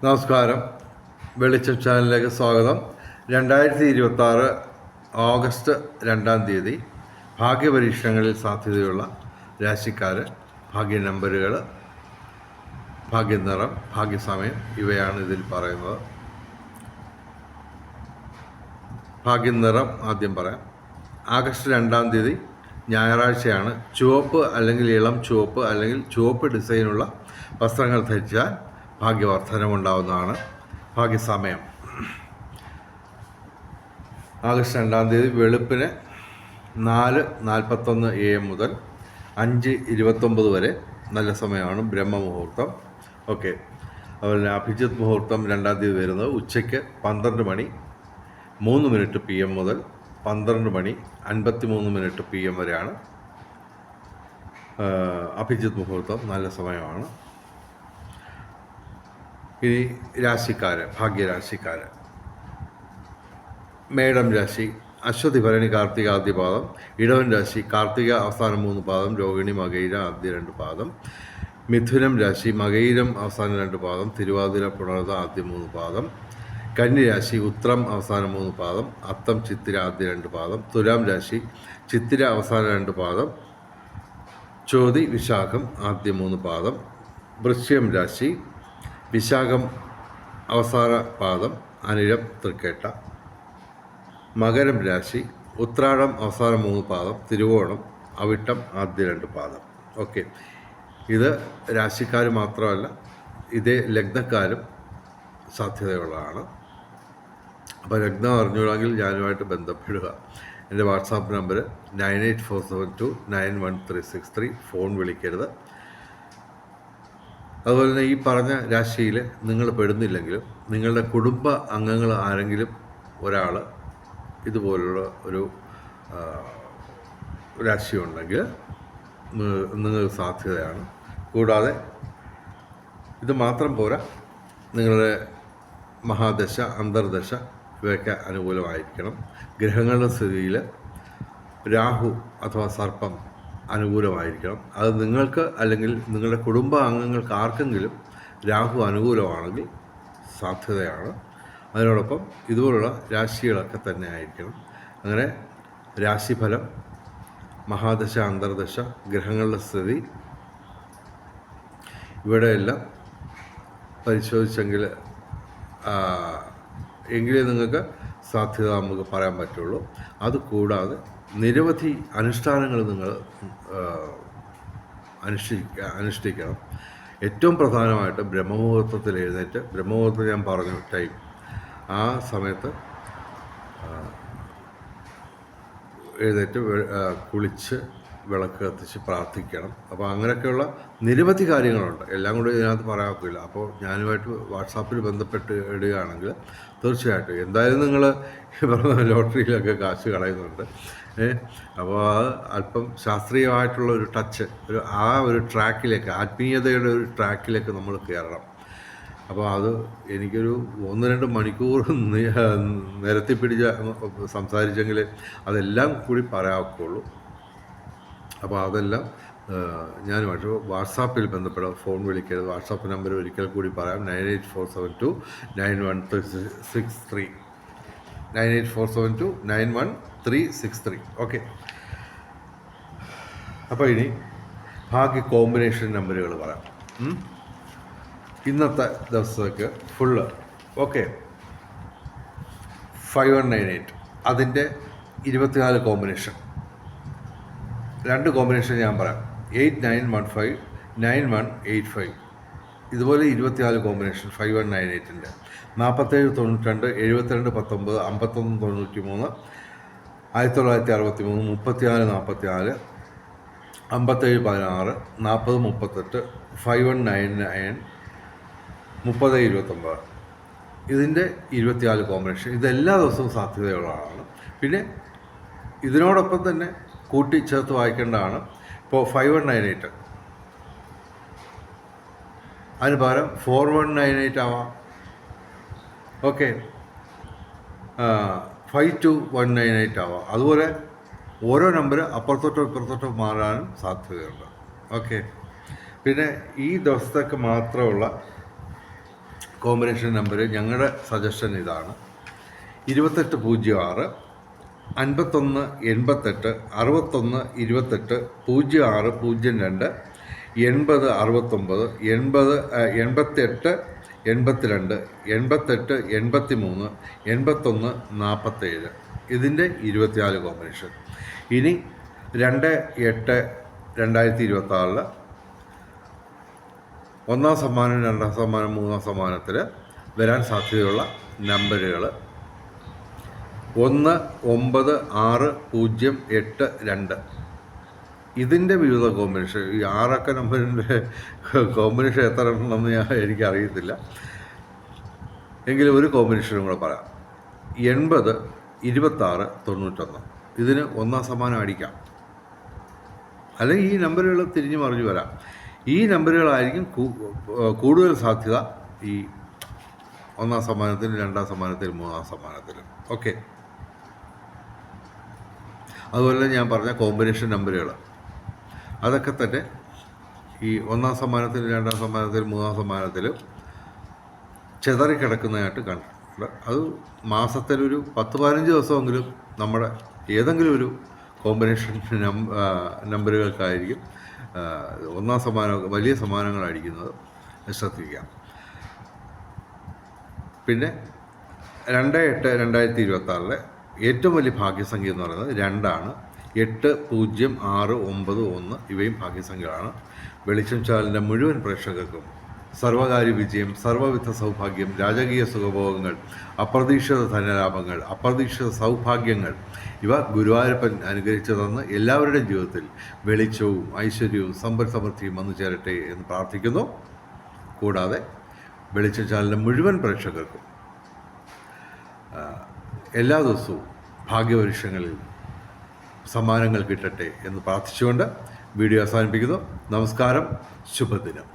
നമസ്കാരം. വെളിച്ചം ചാനലിലേക്ക് സ്വാഗതം. 2026 ഓഗസ്റ്റ് 2-ാം തീയതി ഭാഗ്യപരീക്ഷണങ്ങളിൽ സാധ്യതയുള്ള രാശിക്കാർ, ഭാഗ്യ നമ്പറുകൾ, ഭാഗ്യനിറം, ഭാഗ്യസമയം ഇവയാണ് ഇതിൽ പറയുന്നത്. ഭാഗ്യനിറം ആദ്യം പറയാം. ആഗസ്റ്റ് 2-ാം തീയതി ഞായറാഴ്ചയാണ്. ചുവപ്പ് അല്ലെങ്കിൽ ഇളം ചുവപ്പ് അല്ലെങ്കിൽ ചുവപ്പ് ഡിസൈനുള്ള വസ്ത്രങ്ങൾ ധരിച്ചാൽ ഭാഗ്യവർദ്ധനമുണ്ടാവുന്നതാണ്. ഭാഗ്യസമയം ആഗസ്റ്റ് 2-ാം തീയതി വെളുപ്പിന് 4:41 AM മുതൽ 5:29 വരെ നല്ല സമയമാണ്. ബ്രഹ്മമുഹൂർത്തം. ഓക്കെ. അതുപോലെ അഭിജിത്ത് മുഹൂർത്തം 2-ാം തീയതി വരുന്നത് ഉച്ചയ്ക്ക് 12 മണി 3 മിനിറ്റ് PM മുതൽ 12 മണി 53 PM വരെയാണ് അഭിജിത്ത് മുഹൂർത്തം. നല്ല സമയമാണ്. ഇനി രാശിക്കാർ, ഭാഗ്യരാശിക്കാർ. മേടം രാശി അശ്വതി ഭരണി കാർത്തിക ആദ്യ പാദം, ഇടവൻ രാശി കാർത്തിക അവസാനം 3 പാദം, രോഹിണി മകയിര ആദ്യ 2 പാദം, മിഥുനം രാശി മകയിരം അവസാനം 2 പാദം, തിരുവാതിര പുണർത ആദ്യ 3 പാദം, കന്നി രാശി ഉത്രം അവസാനം 3 പാദം, അത്തം ചിത്തിര ആദ്യ 2 പാദം, തുലാം രാശി ചിത്തിര അവസാനം 2 പാദം, ചോതി വിശാഖം ആദ്യ 3 പാദം, വൃശ്ചികം രാശി വിശാഖം അവസാന പാദം, അനിഴം തൃക്കേട്ട, മകരം രാശി ഉത്രാടം അവസാനം 3 പാദം, തിരുവോണം അവിട്ടം ആദ്യ 2 പാദം. ഓക്കെ. ഇത് രാശിക്കാർ മാത്രമല്ല, ഇതേ ലഗ്നക്കാരും സാധ്യതയുള്ളതാണ്. അപ്പോൾ ലഗ്നം അറിഞ്ഞുകൊള്ളെങ്കിൽ ഞാനുമായിട്ട് ബന്ധപ്പെടുക. എൻ്റെ വാട്സാപ്പ് നമ്പർ 9847291363. ഫോൺ വിളിക്കരുത്. അതുപോലെ തന്നെ ഈ പറഞ്ഞ രാശിയിൽ നിങ്ങൾ പെടുന്നില്ലെങ്കിലും നിങ്ങളുടെ കുടുംബ അംഗങ്ങൾ ആരെങ്കിലും ഒരാൾ ഇതുപോലുള്ള ഒരു രാശിയുണ്ടെങ്കിൽ നിങ്ങൾക്ക് സാധ്യതയാണ്. കൂടാതെ ഇത് മാത്രം പോരാ, നിങ്ങളുടെ മഹാദശ അന്തർദശ ഇവയൊക്കെ അനുകൂലമായിരിക്കണം. ഗ്രഹങ്ങളുടെ സ്ഥിതിയിൽ രാഹു അഥവാ സർപ്പം അനുകൂലമായിരിക്കണം. അത് നിങ്ങൾക്ക് അല്ലെങ്കിൽ നിങ്ങളുടെ കുടുംബ അംഗങ്ങൾക്ക് ആർക്കെങ്കിലും രാഹു അനുകൂലമാണെങ്കിൽ സാധ്യതയാണ്. അതിനോടൊപ്പം ഇതുപോലുള്ള രാശികളൊക്കെ തന്നെ ആയിരിക്കണം. അങ്ങനെ രാശിഫലം, മഹാദശ അന്തർദശ, ഗ്രഹങ്ങളുടെ സ്ഥിതി ഇവിടെയെല്ലാം പരിശോധിച്ചെങ്കിൽ എങ്കിലേ നിങ്ങൾക്ക് സാധ്യത നമുക്ക് പറയാൻ പറ്റുള്ളൂ. അതുകൂടാതെ നിരവധി അനുഷ്ഠാനങ്ങൾ നിങ്ങൾ അനുഷ്ഠിക്കണം. ഏറ്റവും പ്രധാനമായിട്ട് ബ്രഹ്മമുഹൂർത്തത്തിൽ എഴുന്നേറ്റ്, ബ്രഹ്മമുഹൂർത്തം ഞാൻ പറഞ്ഞു ടൈം, ആ സമയത്ത് എഴുന്നേറ്റ് കുളിച്ച് വിളക്ക് കത്തിച്ച് പ്രാർത്ഥിക്കണം. അപ്പോൾ അങ്ങനെയൊക്കെയുള്ള നിരവധി കാര്യങ്ങളുണ്ട്. എല്ലാം കൂടി ഇതിനകത്ത് പറയാൻ ഒക്കില്ല. അപ്പോൾ ഞാനുമായിട്ട് വാട്സാപ്പിൽ ബന്ധപ്പെട്ട് ഇടുകയാണെങ്കിൽ തീർച്ചയായിട്ടും എന്തായാലും നിങ്ങൾ പറഞ്ഞ ലോട്ടറിയിലൊക്കെ കാശ് കളയുന്നുണ്ട്. അപ്പോൾ അത് അല്പം ശാസ്ത്രീയമായിട്ടുള്ള ഒരു ടച്ച്, ഒരു ട്രാക്കിലേക്ക്, ആത്മീയതയുടെ ഒരു ട്രാക്കിലേക്ക് നമ്മൾ കയറണം. അപ്പോൾ അത് എനിക്കൊരു 1-2 മണിക്കൂർ നിരത്തിപ്പിടിച്ച് സംസാരിച്ചെങ്കിൽ അതെല്ലാം കൂടി പറയാവുള്ളൂ. അപ്പോൾ അതെല്ലാം ഞാനുമായിട്ട് വാട്സാപ്പിൽ ബന്ധപ്പെടാം. ഫോൺ വിളിക്കരുത്. വാട്സാപ്പ് നമ്പർ ഒരിക്കൽ കൂടി പറയാം: 9847291363. 9847291363. ഓക്കെ. അപ്പോൾ ഇനി ഭാഗ്യ കോമ്പിനേഷൻ നമ്പറുകൾ പറയാം. ഇന്നത്തെ ദിവസത്തേക്ക് ഫുള്ള്. ഓക്കെ. 5198 അതിൻ്റെ 24 കോമ്പിനേഷൻ. 2 കോമ്പിനേഷൻ ഞാൻ പറയാം: 8915 9185. ഇതുപോലെ 24 കോമ്പിനേഷൻ 5198-ൻ്റെ. 4792 7219 5193 1963 3444 5716 4038 5199 3029. ഇതിൻ്റെ 24 കോമ്പിനേഷൻ. ഇതെല്ലാ ദിവസവും സാധ്യതയുള്ളതാണ്. പിന്നെ ഇതിനോടൊപ്പം തന്നെ കൂട്ടിച്ചേർത്ത് വായിക്കേണ്ടതാണ്. ഇപ്പോൾ 5198 അതിന് പകരം 4198 ആവാം. ഓക്കെ. 52198 ആവാം. അതുപോലെ ഓരോ നമ്പർ അപ്പുറത്തോട്ടോ ഇപ്പുറത്തോട്ടോ മാറാനും സാധ്യതയുണ്ട്. ഓക്കെ. പിന്നെ ഈ ദിവസത്തേക്ക് മാത്രമുള്ള കോമ്പിനേഷൻ നമ്പർ ഞങ്ങളുടെ സജഷൻ ഇതാണ്: 2806 51 88 61 28 06 02 80 69 80 88 82 88 83 81 47 ഇതിൻ്റെ 24 കോമ്പിനേഷൻ. ഇനി 2/8/2026 ഒന്നാം സമ്മാനം, രണ്ടാം സമ്മാനം, മൂന്നാം സമ്മാനത്തിൽ വരാൻ സാധ്യതയുള്ള നമ്പറുകൾ 196082. ഇതിൻ്റെ വിവിധ കോമ്പിനേഷൻ. ഈ 6 അക്ക നമ്പറിൻ്റെ കോമ്പിനേഷൻ എത്ര ഉണ്ടെന്ന് എനിക്കറിയത്തില്ല, എങ്കിലും ഒരു കോമ്പിനേഷനും കൂടെ പറയാം: 80 26 91. ഇതിന് ഒന്നാം സമ്മാനം അടിക്കാം, അല്ലെങ്കിൽ ഈ നമ്പറുകൾ തിരിഞ്ഞു മറിഞ്ഞു വരാം. ഈ നമ്പറുകളായിരിക്കും കൂടുതൽ സാധ്യത ഈ ഒന്നാം സമ്മാനത്തിന്, രണ്ടാം സമ്മാനത്തിന്, മൂന്നാം സമ്മാനത്തിന്. ഓക്കെ, അതുപോലെ ഞാൻ പറഞ്ഞ കോമ്പിനേഷൻ നമ്പറുകൾ അതൊക്കെ തന്നെ ഈ ഒന്നാം സമ്മാനത്തിന്, രണ്ടാം സമ്മാനത്തിൽ, മൂന്നാം സമ്മാനത്തിൽ ചെതറിക്കിടക്കുന്നതായിട്ട് കണ്ടിട്ടുണ്ട്. അത് മാസത്തിലൊരു 10-15 ദിവസമെങ്കിലും നമ്മുടെ ഏതെങ്കിലും ഒരു കോമ്പിനേഷൻ നമ്പറുകൾക്കായിരിക്കും ഒന്നാം സമ്മാനം, വലിയ സമ്മാനങ്ങളടിക്കുന്നത് ശ്രദ്ധിക്കാം. പിന്നെ 2/8/2026 ഏറ്റവും വലിയ ഭാഗ്യസംഖ്യ എന്ന് പറയുന്നത് 2 ആണ്. 8 0 6 9 1 ഇവയും ഭാഗ്യസംഖ്യകളാണ്. വെളിച്ചം ചാനലിൻ്റെ മുഴുവൻ പ്രേക്ഷകർക്കും സർവകാര്യ വിജയം, സർവ്വവിധ സൗഭാഗ്യം, രാജകീയ സുഖഭോഗങ്ങൾ, അപ്രതീക്ഷിത ധനലാഭങ്ങൾ, അപ്രതീക്ഷിത സൗഭാഗ്യങ്ങൾ ഇവ ഗുരുവായൂരപ്പൻ അനുഗ്രഹിച്ചു തന്ന് എല്ലാവരുടെയും ജീവിതത്തിൽ വെളിച്ചവും ഐശ്വര്യവും സമ്പൽ സമൃദ്ധിയും വന്നു ചേരട്ടെ എന്ന് പ്രാർത്ഥിക്കുന്നു. കൂടാതെ വെളിച്ചം ചാനലിൻ്റെ മുഴുവൻ പ്രേക്ഷകർക്കും എല്ലാ ദിവസവും ഭാഗ്യപരീക്ഷങ്ങളിൽ സമ്മാനങ്ങൾ കിട്ടട്ടെ എന്ന് പ്രാർത്ഥിച്ചുകൊണ്ട് വീഡിയോ അവസാനിപ്പിക്കുന്നു. നമസ്കാരം, ശുഭദിനം.